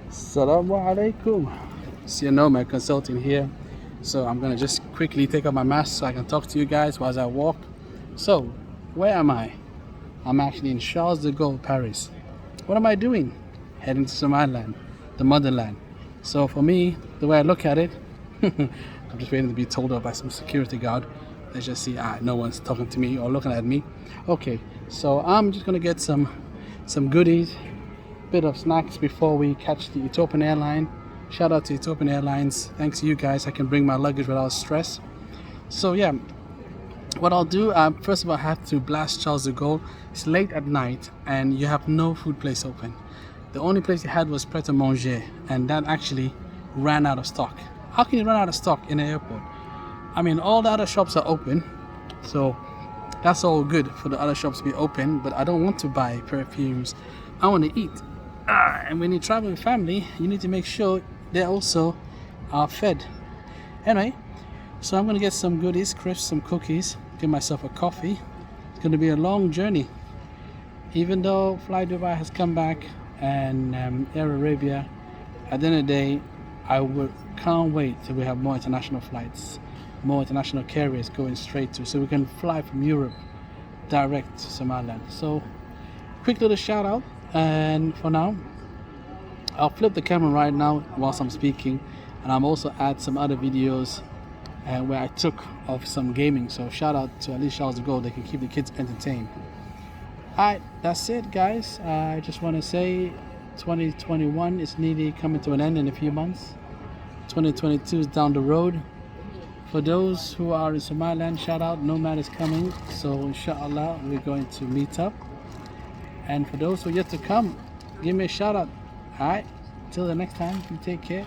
Assalamu alaikum. So you know, my consulting here. So I'm gonna just quickly take off my mask so I can talk to you guys while I walk. So, where am I? I'm actually in Charles de Gaulle, Paris. What am I doing? Heading to Somaliland, the motherland. So for me, the way I look at it, I'm just waiting to be told off by some security guard. Let's just see, no one's talking to me or looking at me. Okay, so I'm just gonna get some goodies, bit of snacks before we catch the Ethiopian airline. Shout out to Ethiopian Airlines. Thanks to you guys, I can bring my luggage without stress. So yeah, what I'll do, first of all, I have to blast Charles de Gaulle. It's late at night and you have no food place open. The only place you had was Pret a Manger, and that actually ran out of stock. How can you run out of stock in an airport? I mean, all the other shops are open, so that's all good for the other shops to be open, but I don't want to buy perfumes. I want to eat. And when you travel with family, you need to make sure they also are fed. Anyway, so I'm gonna get some goodies, crisps, some cookies, get myself a coffee. It's gonna be a long journey. Even though Fly Dubai has come back and Air Arabia, at the end of the day, can't wait till we have more international flights, more international carriers going straight to, so we can fly from Europe direct to Somaliland. So, quick little shout out, and for now, I'll flip the camera right now whilst I'm speaking, and I'm also add some other videos where I took of some gaming. So shout out to at least Charles de Gaulle, they can keep the kids entertained. Alright, that's it guys. I just want to say 2021 is nearly coming to an end in a few months. 2022 is down the road. For those who are in Somaliland, shout out, Nomad is coming. So inshallah, we're going to meet up. And for those who are yet to come, give me a shout out. Alright, till the next time, you take care.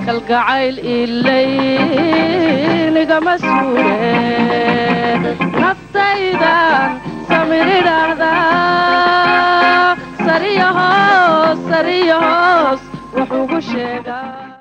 kalgacayl ilayniga masuule naftaydan samiridhaahda sariyo hoos wuxuugu sheegaa